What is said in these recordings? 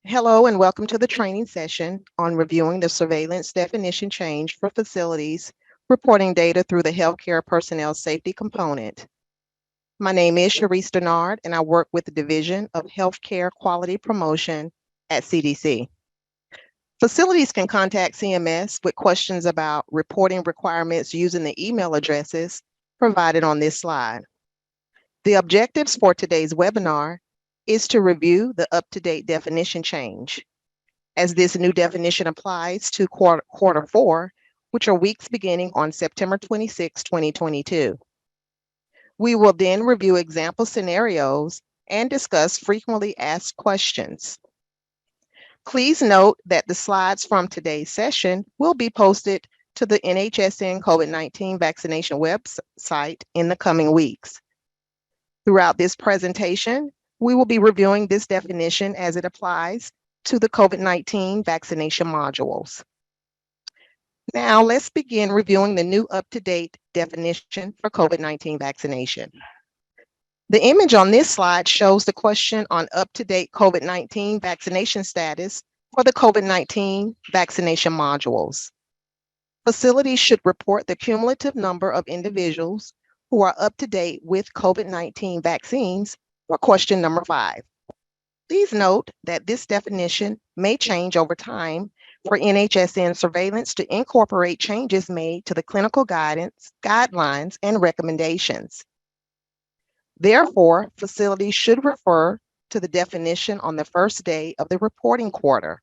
Hello and welcome to the training session on reviewing the surveillance definition change for facilities reporting data through the healthcare personnel safety component. My name is Sharice Denard and I work with the Division of Healthcare Quality Promotion at CDC. Facilities can contact CMS with questions about reporting requirements using the email addresses provided on this slide. The objectives for today's webinar is to review the up-to-date definition change, as this new definition applies to quarter four, which are weeks beginning on September 26, 2022. We will then review example scenarios and discuss frequently asked questions. Please note that the slides from today's session will be posted to the NHSN COVID-19 vaccination website in the coming weeks. Throughout this presentation, we will be reviewing this definition as it applies to the COVID-19 vaccination modules. Now, let's begin reviewing the new up-to-date definition for COVID-19 vaccination. The image on this slide shows the question on up-to-date COVID-19 vaccination status for the COVID-19 vaccination modules. Facilities should report the cumulative number of individuals who are up to date with COVID-19 vaccines for question number 5. Please note that this definition may change over time for NHSN surveillance to incorporate changes made to the clinical guidance, guidelines, and recommendations. Therefore, facilities should refer to the definition on the first day of the reporting quarter.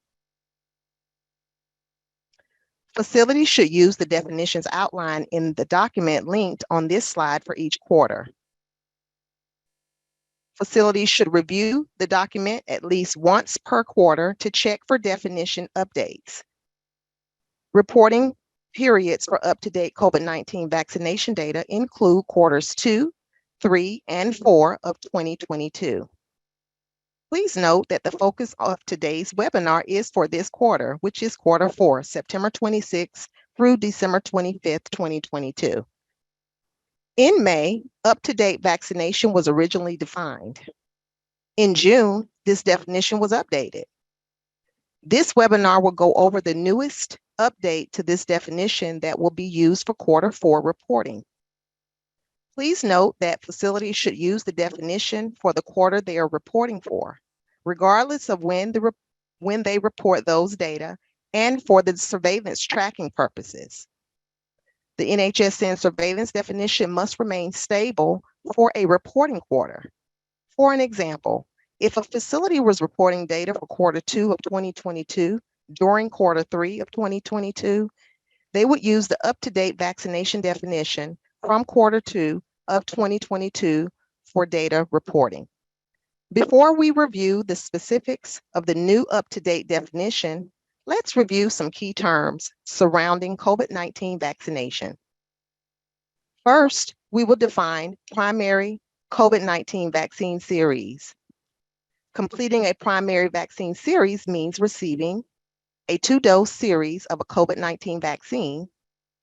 Facilities should use the definitions outlined in the document linked on this slide for each quarter. Facilities should review the document at least once per quarter to check for definition updates. Reporting periods for up-to-date COVID-19 vaccination data include quarters 2, 3, and 4 of 2022. Please note that the focus of today's webinar is for this quarter, which is quarter 4, September 26th through December 25th, 2022. In May, up-to-date vaccination was originally defined. In June, this definition was updated. This webinar will go over the newest update to this definition that will be used for quarter 4 reporting. Please note that facilities should use the definition for the quarter they are reporting for, regardless of when they report those data and for the surveillance tracking purposes. The NHSN surveillance definition must remain stable for a reporting quarter. For an example, if a facility was reporting data for quarter 2 of 2022 during quarter 3 of 2022, they would use the up-to-date vaccination definition from quarter 2 of 2022 for data reporting. Before we review the specifics of the new up-to-date definition, let's review some key terms surrounding COVID-19 vaccination. First, we will define primary COVID-19 vaccine series. Completing a primary vaccine series means receiving a 2-dose series of a COVID-19 vaccine,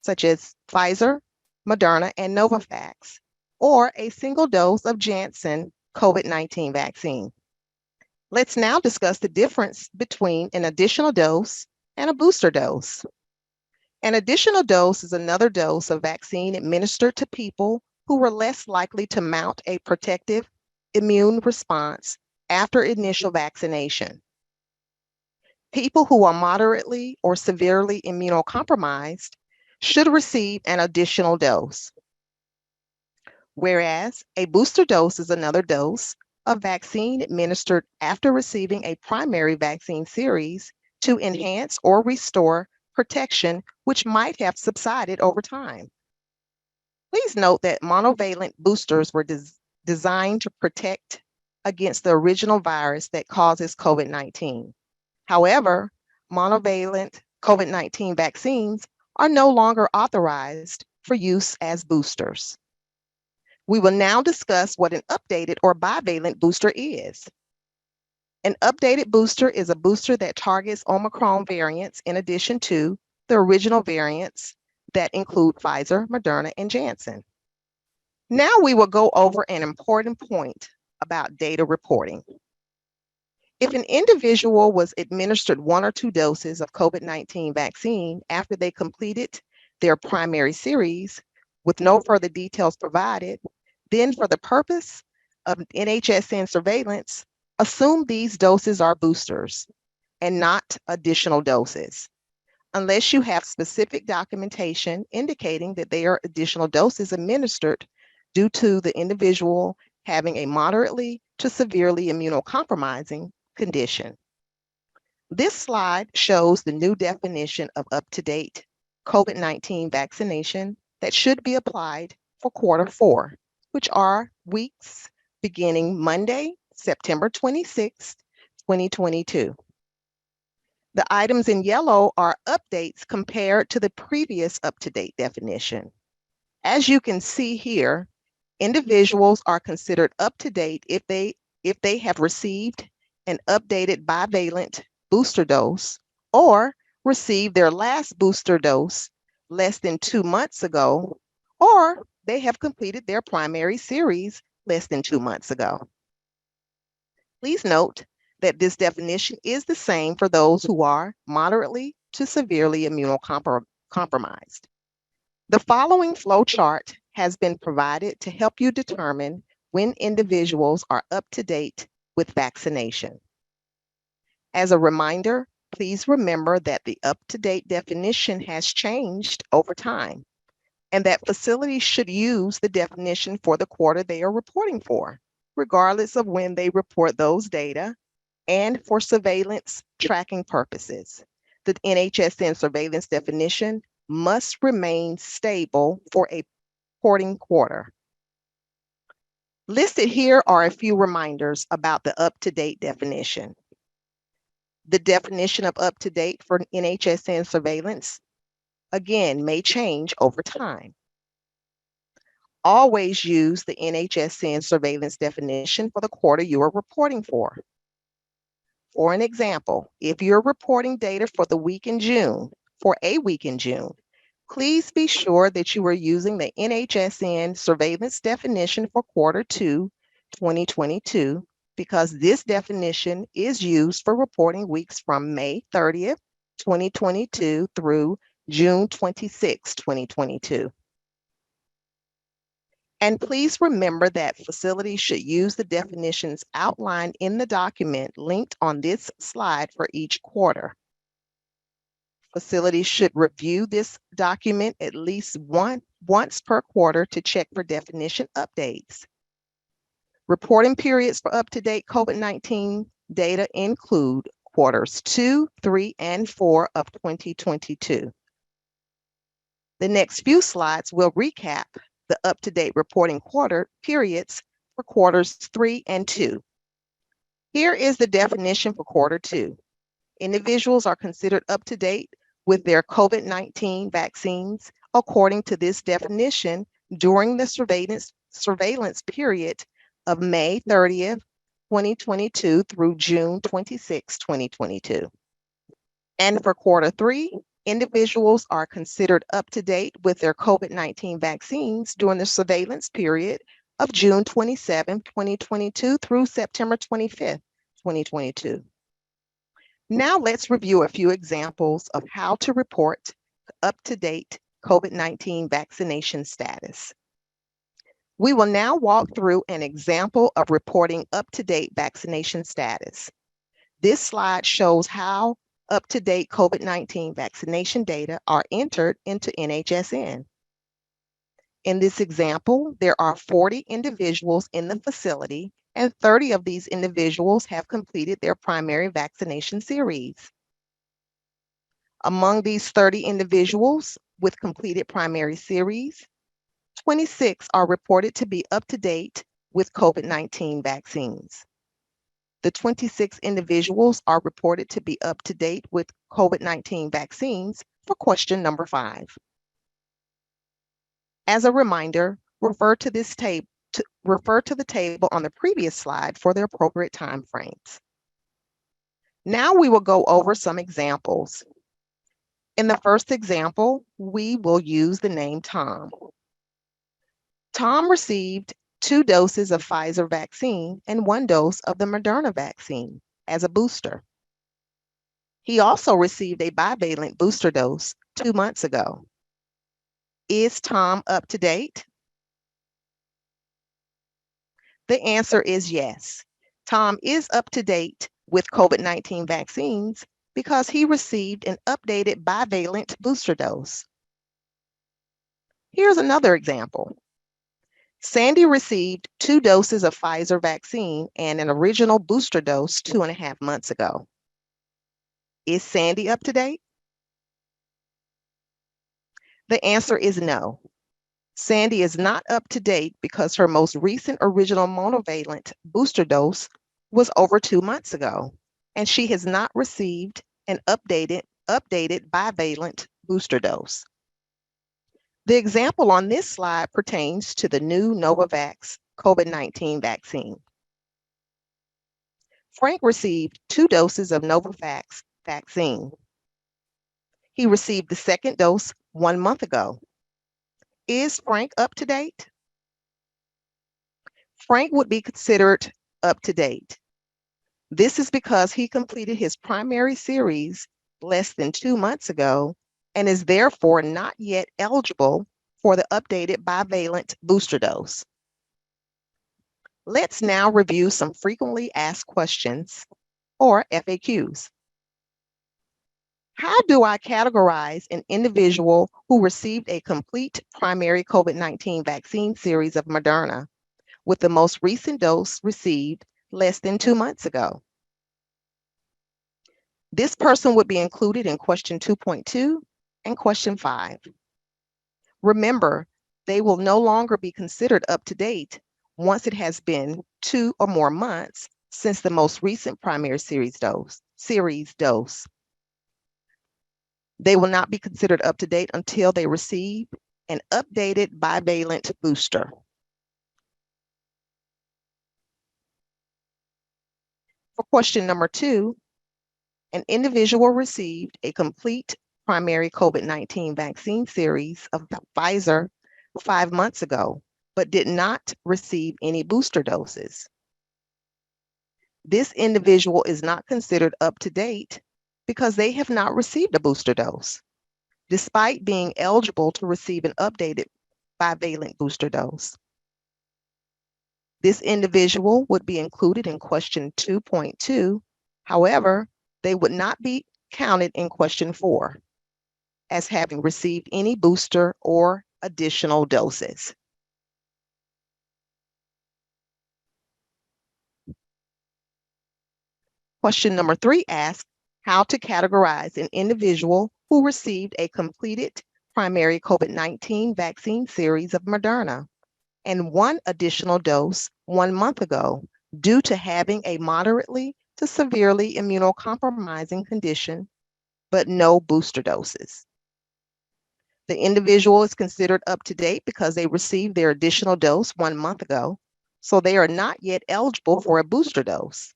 such as Pfizer, Moderna, and Novavax, or a single dose of Janssen COVID-19 vaccine. Let's now discuss the difference between an additional dose and a booster dose. An additional dose is another dose of vaccine administered to people who were less likely to mount a protective immune response after initial vaccination. People who are moderately or severely immunocompromised should receive an additional dose, whereas a booster dose is another dose of vaccine administered after receiving a primary vaccine series to enhance or restore protection which might have subsided over time. Please note that monovalent boosters were designed to protect against the original virus that causes COVID-19. However, monovalent COVID-19 vaccines are no longer authorized for use as boosters. We will now discuss what an updated or bivalent booster is. An updated booster is a booster that targets Omicron variants in addition to the original variants that include Pfizer, Moderna, and Janssen. Now we will go over an important point about data reporting. If an individual was administered 1 or 2 doses of COVID-19 vaccine after they completed their primary series with no further details provided, then for the purpose of NHSN surveillance, assume these doses are boosters and not additional doses, unless you have specific documentation indicating that they are additional doses administered due to the individual having a moderately to severely immunocompromising condition. This slide shows the new definition of up-to-date COVID-19 vaccination that should be applied for Q4, which are weeks beginning Monday, September 26, 2022. The items in yellow are updates compared to the previous up-to-date definition. As you can see here, individuals are considered up-to-date if they have received an updated bivalent booster dose or received their last booster dose less than 2 months ago, or they have completed their primary series less than 2 months ago. Please note that this definition is the same for those who are moderately to severely immunocompromised. The following flow chart has been provided to help you determine when individuals are up to date with vaccination. As a reminder, please remember that the up-to-date definition has changed over time, and that facilities should use the definition for the quarter they are reporting for, regardless of when they report those data, and for surveillance tracking purposes. The NHSN surveillance definition must remain stable for a reporting quarter. Listed here are a few reminders about the up-to-date definition. The definition of up-to-date for NHSN surveillance, again, may change over time. Always use the NHSN surveillance definition for the quarter you are reporting for. For an example, if you're reporting data for a week in June, please be sure that you are using the NHSN surveillance definition for Q2 2022, because this definition is used for reporting weeks from May 30th, 2022 through June 26, 2022. And please remember that facilities should use the definitions outlined in the document linked on this slide for each quarter. Facilities should review this document at least once per quarter to check for definition updates. Reporting periods for up-to-date COVID-19 data include quarters 2, 3, and 4 of 2022. The next few slides will recap the up-to-date reporting quarter periods for quarters 3 and 2. Here is the definition for Q2. Individuals are considered up to date with their COVID-19 vaccines according to this definition during the surveillance period of May 30th, 2022 through June 26, 2022. And for Q3, individuals are considered up to date with their COVID-19 vaccines during the surveillance period of June 27, 2022 through September 25th, 2022. Now let's review a few examples of how to report up-to-date COVID-19 vaccination status. We will now walk through an example of reporting up-to-date vaccination status. This slide shows how up-to-date COVID-19 vaccination data are entered into NHSN. In this example, there are 40 individuals in the facility, and 30 of these individuals have completed their primary vaccination series. Among these 30 individuals with completed primary series, 26 are reported to be up to date with COVID-19 vaccines. The 26 individuals are reported to be up to date with COVID-19 vaccines for question number 5. As a reminder, refer to the table on the previous slide for the appropriate time frames. Now we will go over some examples. In the first example, we will use the name Tom. Tom received 2 doses of Pfizer vaccine and 1 dose of the Moderna vaccine. as a booster. He also received a bivalent booster dose 2 months ago. Is Tom up to date? The answer is yes. Tom is up to date with COVID-19 vaccines because he received an updated bivalent booster dose. Here's another example. Sandy received 2 doses of Pfizer vaccine and an original booster dose 2.5 months ago. Is Sandy up to date? The answer is no. Sandy is not up to date because her most recent original monovalent booster dose was over 2 months ago, and she has not received an updated bivalent booster dose. The example on this slide pertains to the new Novavax COVID-19 vaccine. Frank received 2 doses of Novavax vaccine. He received the second dose 1 month ago. Is Frank up to date? Frank would be considered up to date. This is because he completed his primary series less than 2 months ago and is therefore not yet eligible for the updated bivalent booster dose. Let's now review some frequently asked questions, or FAQs. How do I categorize an individual who received a complete primary COVID-19 vaccine series of Moderna with the most recent dose received less than 2 months ago? This person would be included in question 2.2 and question 5. Remember, they will no longer be considered up to date once it has been 2 or more months since the most recent primary series dose. They will not be considered up to date until they receive an updated bivalent booster. For question number 2, an individual received a complete primary COVID-19 vaccine series of Pfizer 5 months ago, but did not receive any booster doses. This individual is not considered up to date because they have not received a booster dose, despite being eligible to receive an updated bivalent booster dose. This individual would be included in question 2.2. However, they would not be counted in question 4 as having received any booster or additional doses. Question number 3 asks how to categorize an individual who received a completed primary COVID-19 vaccine series of Moderna and 1 additional dose 1 month ago due to having a moderately to severely immunocompromising condition, but no booster doses. The individual is considered up to date because they received their additional dose 1 month ago, so they are not yet eligible for a booster dose.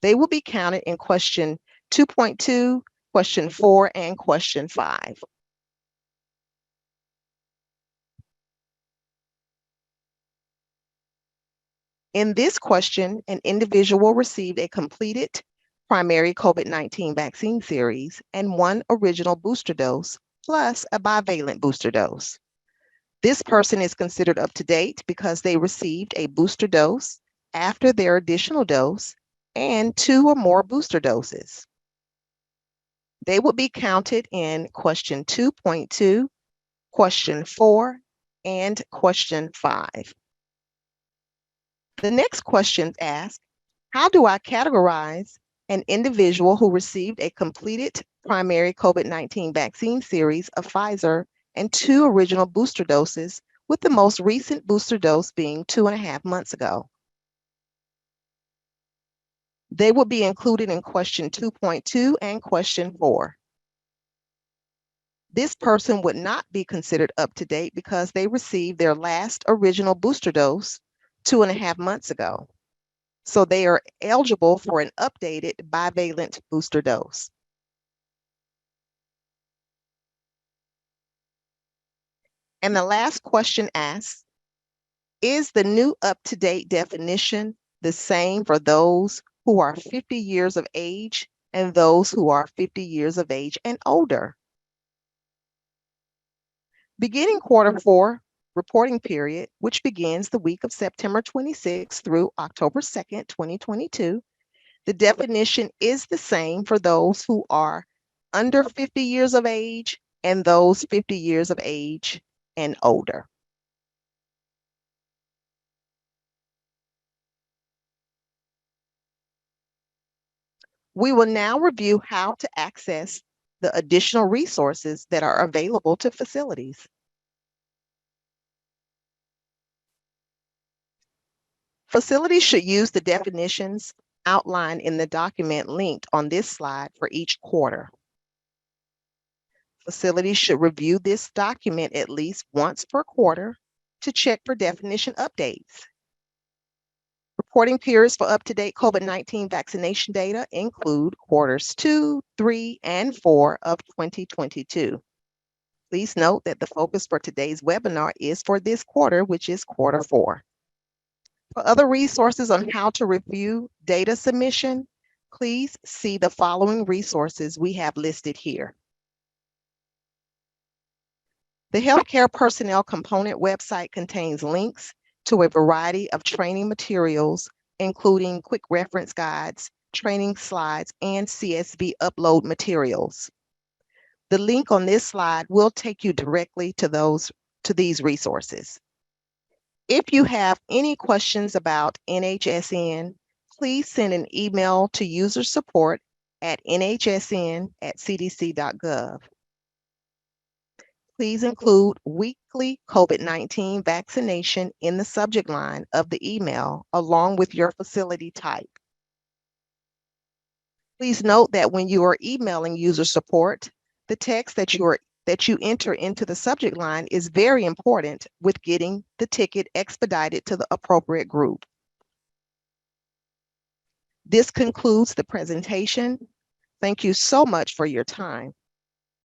They will be counted in question 2.2, question 4, and question 5. In this question, an individual received a completed primary COVID-19 vaccine series and 1 original booster dose plus a bivalent booster dose. This person is considered up to date because they received a booster dose after their additional dose and 2 or more booster doses. They will be counted in question 2.2, question 4, and question 5. The next question asks, how do I categorize an individual who received a completed primary COVID-19 vaccine series of Pfizer and 2 original booster doses, with the most recent booster dose being 2.5 months ago? They will be included in question 2.2 and question 4. This person would not be considered up to date because they received their last original booster dose 2.5 months ago. So they are eligible for an updated bivalent booster dose. And the last question asks, is the new up-to-date definition the same for those who are 50 years of age and those who are 50 years of age and older. Beginning Q4 reporting period, which begins the week of September 26th through October 2nd, 2022, the definition is the same for those who are under 50 years of age and those 50 years of age and older. We will now review how to access the additional resources that are available to facilities. Facilities should use the definitions outlined in the document linked on this slide for each quarter. Facilities should review this document at least once per quarter to check for definition updates. Reporting periods for up-to-date COVID-19 vaccination data include quarters 2, 3, and 4 of 2022. Please note that the focus for today's webinar is for this quarter, which is quarter 4. For other resources on how to review data submission, please see the following resources we have listed here. The Healthcare Personnel Component website contains links to a variety of training materials, including quick reference guides, training slides, and CSV upload materials. The link on this slide will take you directly to these resources. If you have any questions about NHSN, please send an email to user support at nhsn@cdc.gov. Please include weekly COVID-19 vaccination in the subject line of the email, along with your facility type. Please note that when you are emailing user support, the text that you enter into the subject line is very important with getting the ticket expedited to the appropriate group. This concludes the presentation. Thank you so much for your time.